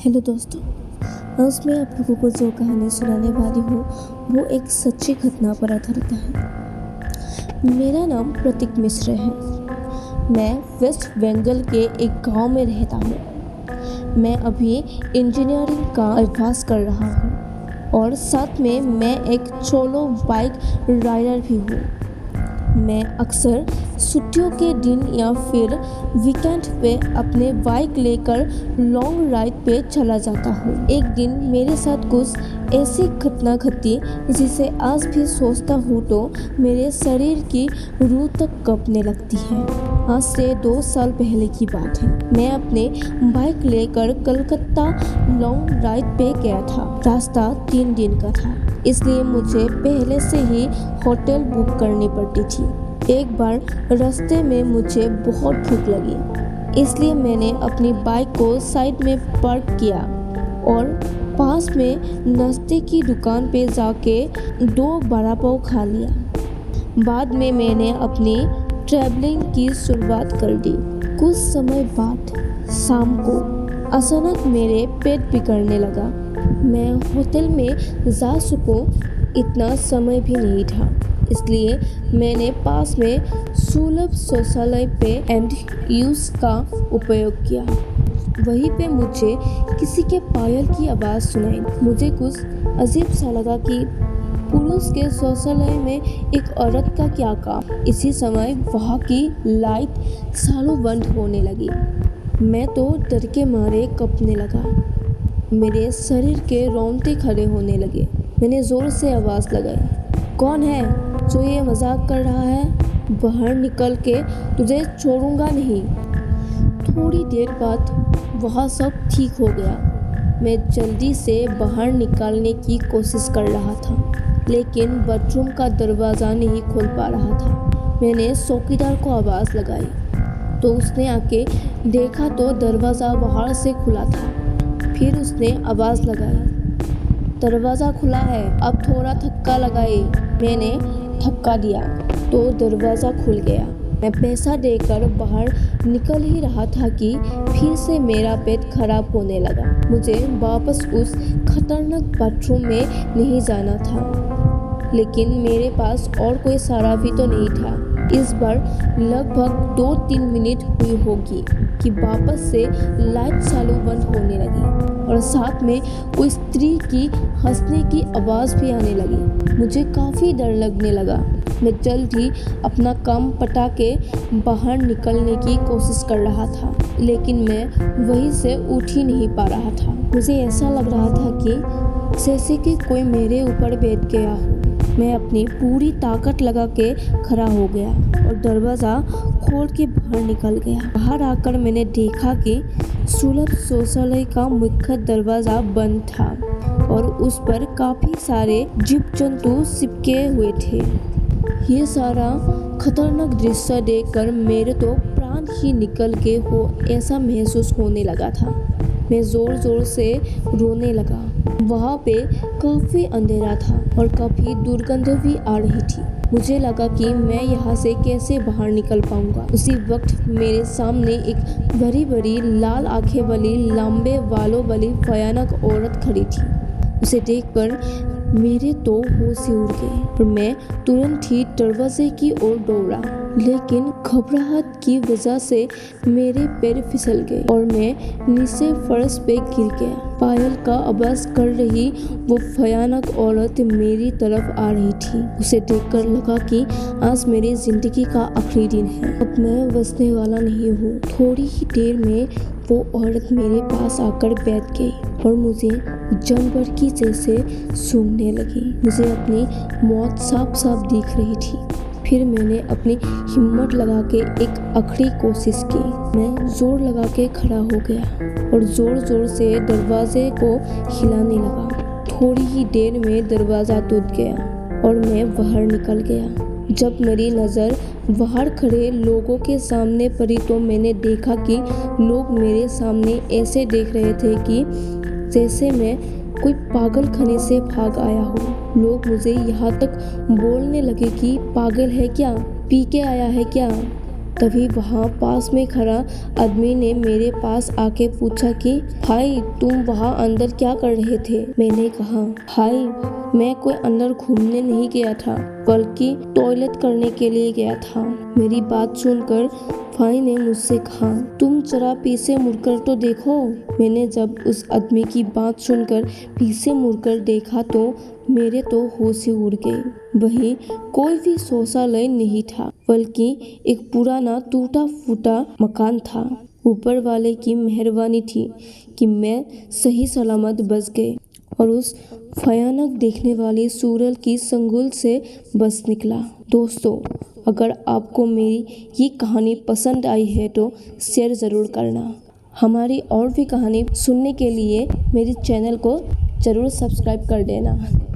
Hello दोस्तों, आज मैं आप लोगों को जो कहानी सुनाने वाली हूँ वो एक सच्ची घटना पर आधारित है। मेरा नाम प्रतीक मिश्र है। मैं वेस्ट बंगाल के एक गांव में रहता हूँ। मैं अभी इंजीनियरिंग का अभ्यास कर रहा हूँ और साथ में मैं एक सोलो बाइक राइडर भी हूँ। मैं अक्सर छुट्टियों के दिन या फिर वीकेंड पे अपने बाइक लेकर लॉन्ग राइड पे चला जाता हूँ। एक दिन मेरे साथ कुछ ऐसी घटना घटी जिसे आज भी सोचता हूँ तो मेरे शरीर की रूह तक कांपने लगती है। आज से 2 साल पहले की बात है। मैं अपने बाइक लेकर कलकत्ता लॉन्ग राइड पे गया था। रास्ता 3 दिन का था, इसलिए मुझे पहले से ही होटल बुक करनी पड़ती थी। एक बार रास्ते में मुझे बहुत भूख लगी, इसलिए मैंने अपनी बाइक को साइड में पार्क किया और पास में नाश्ते की दुकान पे जाके 2 वड़ा पाव खा लिया। बाद में मैंने अपनी ट्रैवलिंग की शुरुआत कर दी। कुछ समय बाद शाम को अचानक मेरे पेट बिगड़ने लगा। मैं होटल में जा सकूं इतना समय भी नहीं था, इसलिए मैंने पास में सुलभ शौचालय पे एंड यूज का उपयोग किया। वहीं पे मुझे किसी के पायल की आवाज़ सुनाई। मुझे कुछ अजीब सा लगा कि पुरुष के शौचालय में एक औरत का क्या काम। इसी समय वहाँ की लाइट चालू बंद होने लगी। मैं तो डर के मारे कांपने लगा। मेरे शरीर के रोंगटे खड़े होने लगे। मैंने जोर से आवाज़ लगाई, कौन है जो ये मजाक कर रहा है? बाहर निकल के तुझे छोड़ूंगा नहीं। थोड़ी देर बाद वहाँ सब ठीक हो गया। मैं जल्दी से बाहर निकालने की कोशिश कर रहा था, लेकिन बाथरूम का दरवाज़ा नहीं खोल पा रहा था। मैंने चौकीदार को आवाज़ लगाई तो उसने आके देखा तो दरवाज़ा बाहर से खुला था। फिर उसने आवाज़ लगाई, दरवाज़ा खुला है, अब थोड़ा धक्का लगाए। मैंने धक्का दिया तो दरवाज़ा खुल गया। मैं पैसा देकर बाहर निकल ही रहा था कि फिर से मेरा पेट खराब होने लगा। मुझे वापस उस खतरनाक बाथरूम में नहीं जाना था, लेकिन मेरे पास और कोई चारा भी तो नहीं था। इस बार लगभग 2-3 मिनट हुई होगी कि वापस से लाइट चालू बंद होने लगी और साथ में कोई स्त्री की हंसने की आवाज़ भी आने लगी। मुझे काफ़ी डर लगने लगा। मैं जल्द ही अपना काम पटा के बाहर निकलने की कोशिश कर रहा था, लेकिन मैं वहीं से उठ ही नहीं पा रहा था। मुझे ऐसा लग रहा था कि जैसे कि कोई मेरे ऊपर बैठ गया हो। मैं अपनी पूरी ताकत लगा के खड़ा हो गया और दरवाज़ा खोल के बाहर निकल गया। बाहर आकर मैंने देखा कि सुलभ शौचालय का मुख्य दरवाज़ा बंद था और उस पर काफ़ी सारे जीव जंतु चिपके हुए थे। ये सारा खतरनाक दृश्य देखकर मेरे तो प्राण ही निकल के हो ऐसा महसूस होने लगा था। मैं ज़ोर ज़ोर से रोने लगा। वहाँ पे काफ़ी अंधेरा था और काफ़ी दुर्गंध भी आ रही थी। मुझे लगा कि मैं यहाँ से कैसे बाहर निकल पाऊँगा। उसी वक्त मेरे सामने एक बड़ी बड़ी लाल आंखें वाली लंबे बालों वाली भयानक औरत खड़ी थी। उसे देखकर मेरे तो होश ही उड़ गए और मैं तुरंत ही दरवाजे की ओर दौड़ा, लेकिन घबराहट की वजह से मेरे पैर फिसल गए और मैं नीचे फर्श पे गिर गया। पायल का आवाज़ कर रही वो भयानक औरत मेरी तरफ आ रही थी। उसे देखकर लगा कि आज मेरी जिंदगी का आखिरी दिन है, अब मैं बचने वाला नहीं हूँ। थोड़ी ही देर में वो औरत मेरे पास आकर बैठ गई और मुझे जानवर की जैसे सूंघने लगी। मुझे अपनी मौत साफ साफ दिख रही थी। फिर मैंने अपनी हिम्मत लगा के एक आखिरी कोशिश की। मैं जोर लगा के खड़ा हो गया और जोर जोर से दरवाजे को हिलाने लगा। थोड़ी ही देर में दरवाज़ा टूट गया और मैं बाहर निकल गया। जब मेरी नज़र बाहर खड़े लोगों के सामने पड़ी तो मैंने देखा कि लोग मेरे सामने ऐसे देख रहे थे कि जैसे मैं कोई पागल खाने से भाग आया हो। लोग मुझे यहाँ तक बोलने लगे कि पागल है क्या, पी के आया है क्या। तभी वहाँ पास में खड़ा आदमी ने मेरे पास आके पूछा कि भाई तुम वहाँ अंदर क्या कर रहे थे। मैंने कहा भाई मैं कोई अंदर घूमने नहीं गया था बल्कि टॉयलेट करने के लिए गया था। मेरी बात सुनकर भाई ने मुझसे कहा तुम जरा पीछे मुड़कर तो देखो। मैंने जब उस आदमी की बात सुनकर पीछे मुड़कर देखा तो मेरे तो होश ही उड़ गए। वही कोई भी शौचालय नहीं था बल्कि एक पुराना टूटा फूटा मकान था। ऊपर वाले की मेहरबानी थी कि मैं सही सलामत बच गए और उस भयानक देखने वाली सूरज की संगुल से बच निकला। दोस्तों, अगर आपको मेरी ये कहानी पसंद आई है तो शेयर ज़रूर करना। हमारी और भी कहानी सुनने के लिए मेरे चैनल को ज़रूर सब्सक्राइब कर देना।